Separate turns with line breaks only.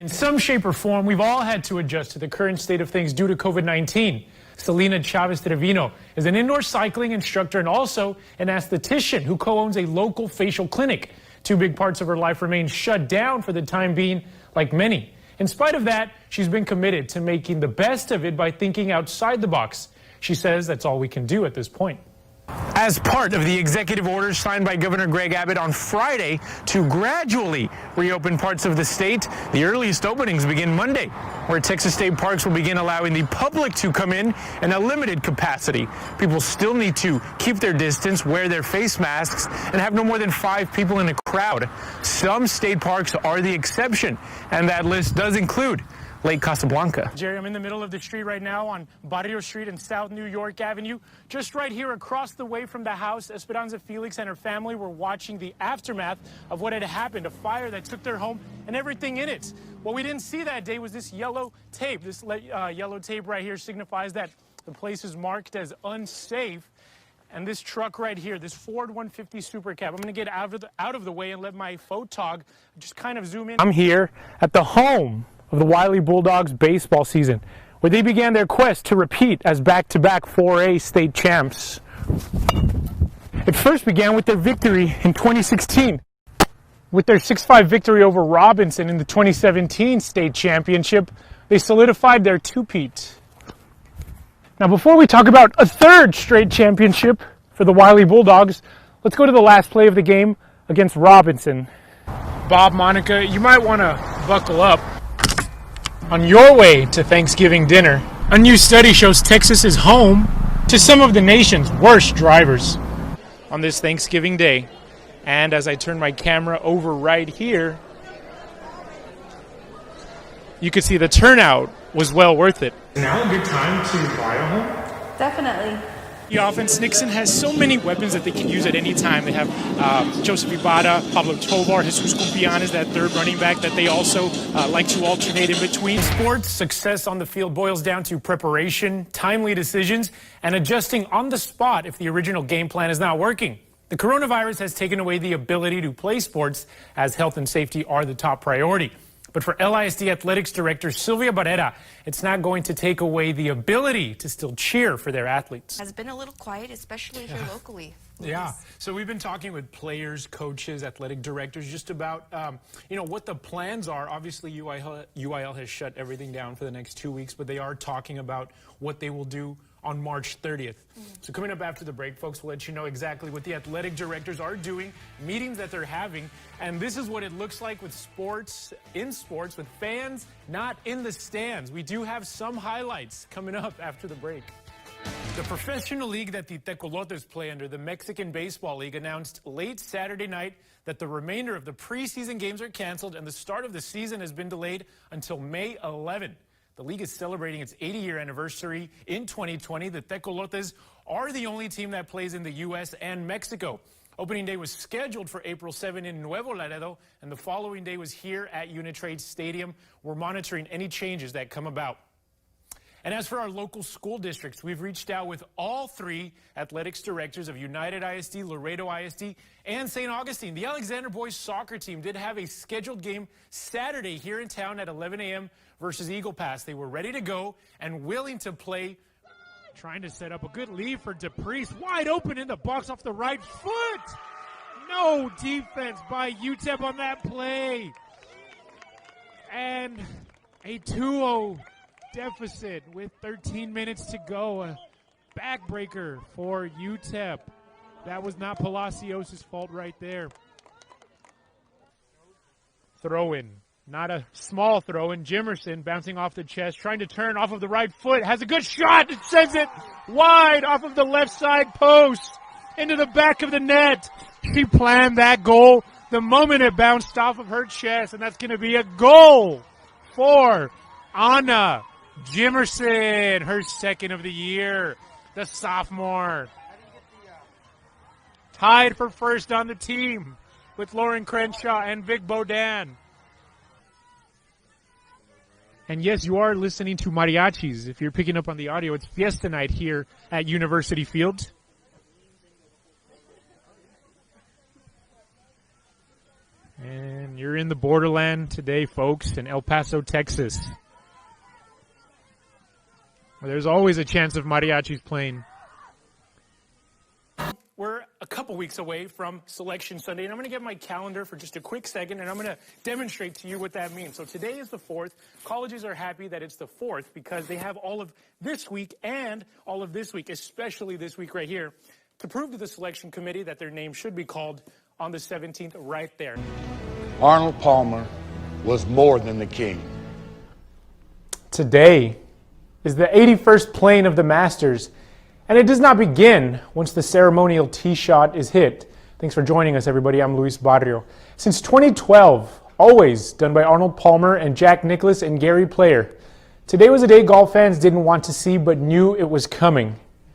In some shape or form, we've all had to adjust to the current state of things due to COVID-19. Selena Chavez Trevino is an indoor cycling instructor and also an esthetician who co-owns a local facial clinic. Two big parts of her life remain shut down for the time being, like many. In spite of that, she's been committed to making the best of it by thinking outside the box. She says that's all we can do at this point. As part of the executive order signed by Governor Greg Abbott on Friday to gradually reopen parts of the state, the earliest openings begin Monday, where Texas state parks will begin allowing the public to come in a limited capacity. People still need to keep their distance, wear their face masks, and have no more than 5 people in a crowd. Some state parks are the exception, and that list does include Lake Casablanca. Jerry, I'm in the middle of the street right now on Barrio Street and South New York Avenue. Just right here across the way from the house, Esperanza Felix and her family were watching the aftermath of what had happened, a fire that took their home and everything in it. What we didn't see that day was this yellow tape. This yellow tape right here signifies that the place is marked as unsafe. And this truck right here, this Ford 150 Super Cab, I'm going to get out of the way and let my photog just kind of zoom in. I'm here at the home of the Wiley Bulldogs baseball season, where they began their quest to repeat as back-to-back 4A state champs. It first began with their victory in 2016. With their 6-5 victory over Robinson in the 2017 state championship, they solidified their two-peat. Now, before we talk about a third straight championship for the Wiley Bulldogs, let's go to the last play of the game against Robinson. Bob, Monica, you might want to buckle up. On your way to Thanksgiving dinner, a new study shows Texas is home to some of the nation's worst drivers. On this Thanksgiving day, and as I turn my camera over right here, you can see the turnout was well worth it. Now a good time to buy a home?
Definitely.
The offense, Nixon has so many weapons that they can use at any time. They have Joseph Ibarra, Pablo Tovar, Jesus Cumpian is that third running back that they also like to alternate in between. Sports success on the field boils down to preparation, timely decisions, and adjusting on the spot if the original game plan is not working. The coronavirus has taken away the ability to play sports as health and safety are the top priority. But for LISD Athletics Director Sylvia Barrera, it's not going to take away the ability to still cheer for their athletes.
Has been a little quiet, especially here locally.
Yeah, so we've been talking with players, coaches, athletic directors, just about, what the plans are. Obviously, UIL has shut everything down for the next 2 weeks, but they are talking about what they will do on March 30th. So coming up after the break, folks, we'll let you know exactly what the athletic directors are doing, meetings that they're having, and this is what it looks like with sports, with fans not in the stands. We do have some highlights coming up after the break. The professional league that the Tecolotes play under, the Mexican Baseball League, announced late Saturday night that the remainder of the preseason games are canceled and the start of the season has been delayed until May 11. The league is celebrating its 80-year anniversary in 2020. The Tecolotes are the only team that plays in the U.S. and Mexico. Opening day was scheduled for April 7 in Nuevo Laredo, and the following day was here at Unitrade Stadium. We're monitoring any changes that come about. And as for our local school districts, we've reached out with all 3 athletics directors of United ISD, Laredo ISD, and St. Augustine. The Alexander boys soccer team did have a scheduled game Saturday here in town at 11 a.m. versus Eagle Pass. They were ready to go and willing to play. Trying to set up a good lead for DePriest. Wide open in the box off the right foot. No defense by UTEP on that play. And a 2-0 deficit with 13 minutes to go. A backbreaker for UTEP. That was not Palacios' fault right there. Throw in. Not a small throw in. Jimerson bouncing off the chest, trying to turn off of the right foot. Has a good shot. It sends it wide off of the left side post into the back of the net. She planned that goal the moment it bounced off of her chest, and that's going to be a goal for Anna Jimerson, her second of the year, the sophomore. Tied for first on the team with Lauren Crenshaw and Vic Bodan. And yes, you are listening to mariachis. If you're picking up on the audio, it's Fiesta Night here at University Field. And you're We're in the borderland today, folks, in El Paso, Texas. There's always a chance of mariachis playing. We're a couple weeks away from Selection Sunday, and I'm going to get my calendar for just a quick second, and I'm going to demonstrate to you what that means. So today is the 4th. Colleges are happy that it's the 4th because they have all of this week and all of this week, especially this week right here, to prove to the selection committee that their name should be called on the 17th right there.
Arnold Palmer was more than the king.
Today is the 81st playing of the Masters, and it does not begin once the ceremonial tee shot is hit. Thanks for joining us, everybody. I'm Luis Barrio. Since 2012, always done by Arnold Palmer and Jack Nicklaus and Gary Player. Today was a day golf fans didn't want to see but knew it was coming.